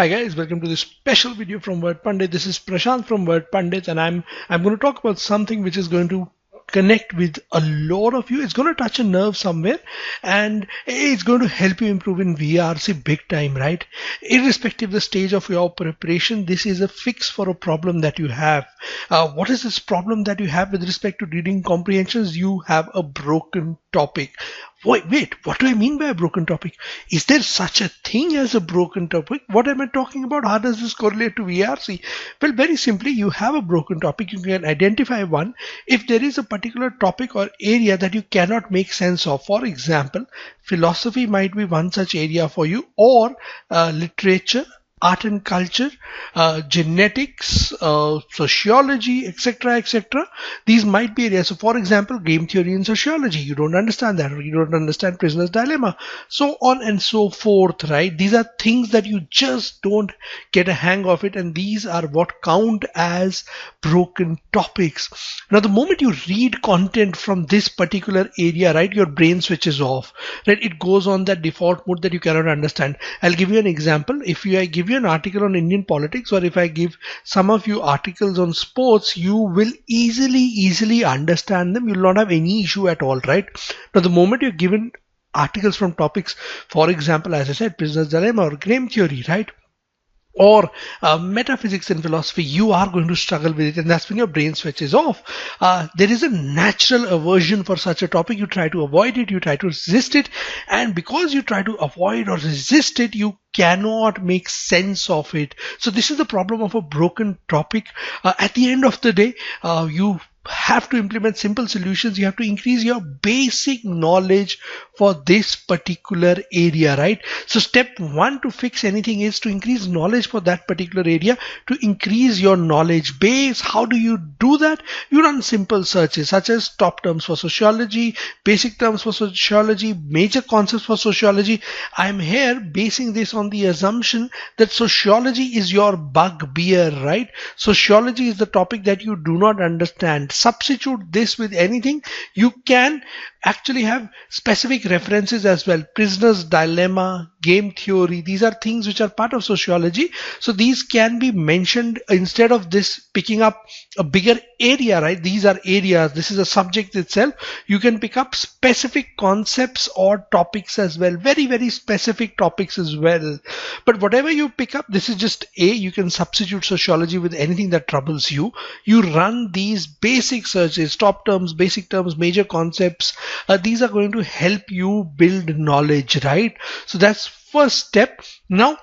Hi guys, welcome to this special video from Wordpandit. This is Prashant from Wordpandit, and I'm going to talk about something which is going to connect with a lot of you. It's going to touch a nerve somewhere, and it's going to help you improve in VARC big time, right? Irrespective of the stage of your preparation, this is a fix for a problem that you have. What is this problem that you have with respect to reading comprehensions? You have a broken topic. Wait, what do I mean by a broken topic? Is there such a thing as a broken topic? What am I talking about? How does this correlate to VARC? Well, very simply, you have a broken topic. You can identify one if there is a particular topic or area that you cannot make sense of. For example, philosophy might be one such area for you, or literature, art and culture, genetics, sociology, etc., etc. These might be areas. So, for example, game theory and sociology, you don't understand that, or you don't understand prisoner's dilemma, so on and so forth, right? These are things that you just don't get a hang of it, and these are what count as broken topics. Now, the moment you read content from this particular area, right, your brain switches off, right? It goes on that default mode that you cannot understand. I'll give you an example. If I give you an article on Indian politics, or if I give some of you articles on sports, you will easily understand them. You will not have any issue at all, right? Now, the moment you're given articles from topics, for example, as I said, prisoner's dilemma or game theory, right, or metaphysics and philosophy, you are going to struggle with it, and that's when your brain switches off. There is a natural aversion for such a topic. You try to avoid it, you try to resist it, and because you try to avoid or resist it, you cannot make sense of it. So this is the problem of a broken topic. At the end of the day, you have to implement simple solutions. You have to increase your basic knowledge for this particular area, right? So step one to fix anything is to increase knowledge for that particular area, to increase your knowledge base. How do you do that? You run simple searches such as top terms for sociology, basic terms for sociology, major concepts for sociology. I'm here basing this on the assumption that sociology is your bugbear, right? Sociology is the topic that you do not understand. Substitute this with anything. You can actually have specific references as well. Prisoner's dilemma, game theory, these are things which are part of sociology. So these can be mentioned instead of this picking up a bigger area, right? These are areas. This is a subject itself. You can pick up specific concepts or topics as well. Very specific topics as well. But whatever you pick up, this is just you can substitute sociology with anything that troubles you. You run these basic searches, top terms, basic terms, major concepts. These are going to help you build knowledge, right? So that's first step. Now,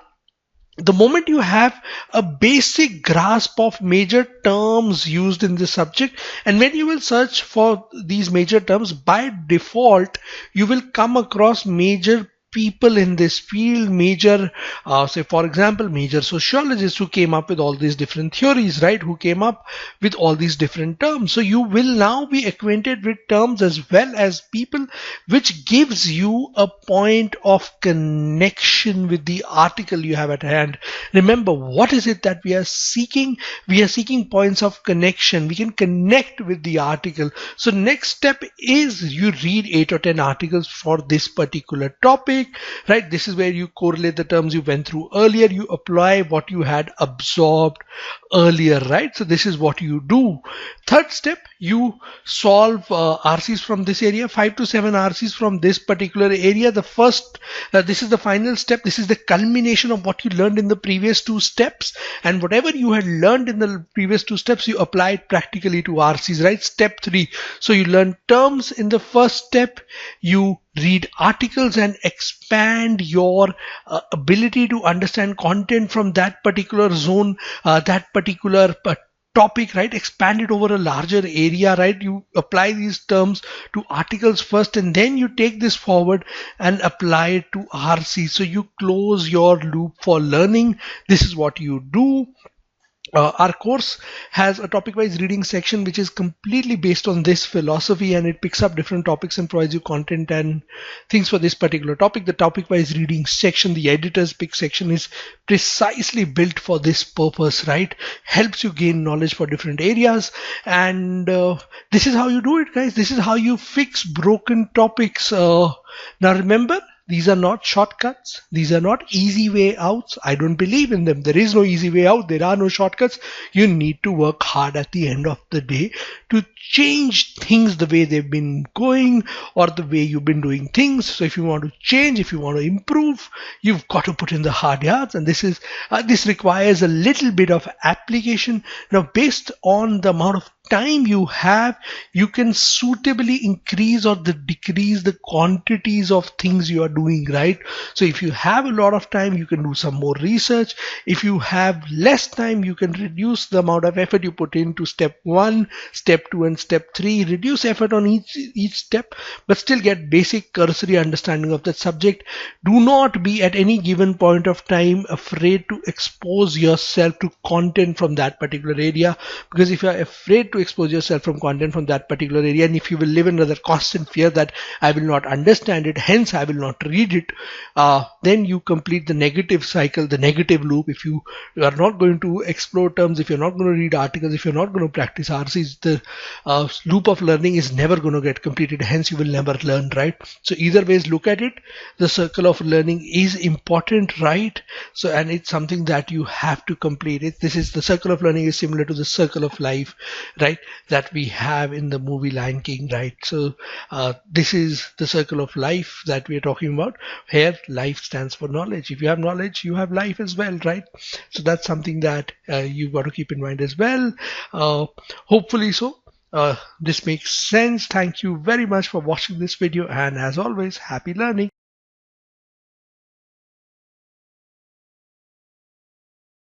the moment you have a basic grasp of major terms used in this subject, and when you will search for these major terms, by default, you will come across major people in this field, major, say for example, major sociologists who came up with all these different theories, right? Who came up with all these different terms. So you will now be acquainted with terms as well as people, which gives you a point of connection with the article you have at hand. Remember, what is it that we are seeking? We are seeking points of connection. We can connect with the article. So next step is you read 8 or 10 articles for this particular topic. Right, this is where you correlate the terms you went through earlier. You apply what you had absorbed earlier, right? So this is what you do. Third step, you solve RCs from this area, 5 to 7 RCs from this particular area. The first, this is the final step. This is the culmination of what you learned in the previous 2 steps, and whatever you had learned in the previous 2 steps, you apply it practically to RCs, right? Step 3. So you learn terms in the first step. You read articles and expand your ability to understand content from that particular zone, that particular topic, right? Expand it over a larger area, right? You apply these terms to articles first, and then you take this forward and apply it to RC. So you close your loop for learning. This is what you do. Our course has a topic-wise reading section which is completely based on this philosophy, and it picks up different topics and provides you content and things for this particular topic. The topic-wise reading section, the editor's pick section, is precisely built for this purpose, right? Helps you gain knowledge for different areas, and this is how you do it, guys. This is how you fix broken topics. Now remember, These are not shortcuts. These are not easy way outs. I don't believe in them. There is no easy way out. There are no shortcuts. You need to work hard at the end of the day to change things the way they've been going or the way you've been doing things. So if you want to change, if you want to improve, you've got to put in the hard yards, and this requires a little bit of application. Now, based on the amount of time you have, you can suitably increase or decrease the quantities of things you are doing, right? So if you have a lot of time, you can do some more research. If you have less time, you can reduce the amount of effort you put into step 1, step 2 and step 3. Reduce effort on each step, but still get basic cursory understanding of that subject. Do not be at any given point of time afraid to expose yourself to content from that particular area, because if you are afraid to expose yourself from content from that particular area, and if you will live in another constant fear that I will not understand it, hence I will not read it, then you complete the negative cycle, the negative loop. If you are not going to explore terms, if you're not going to read articles, if you're not going to practice RCs, the loop of learning is never going to get completed, hence you will never learn, right? So either ways, look at it. The circle of learning is important, right? So, and it's something that you have to complete it. This is the circle of learning is similar to the circle of life, right, that we have in the movie Lion King, right? So this is the circle of life that we are talking about. Here, life stands for knowledge. If you have knowledge, you have life as well, right? So that's something that you've got to keep in mind as well. Hopefully so. This makes sense. Thank you very much for watching this video, and as always, happy learning.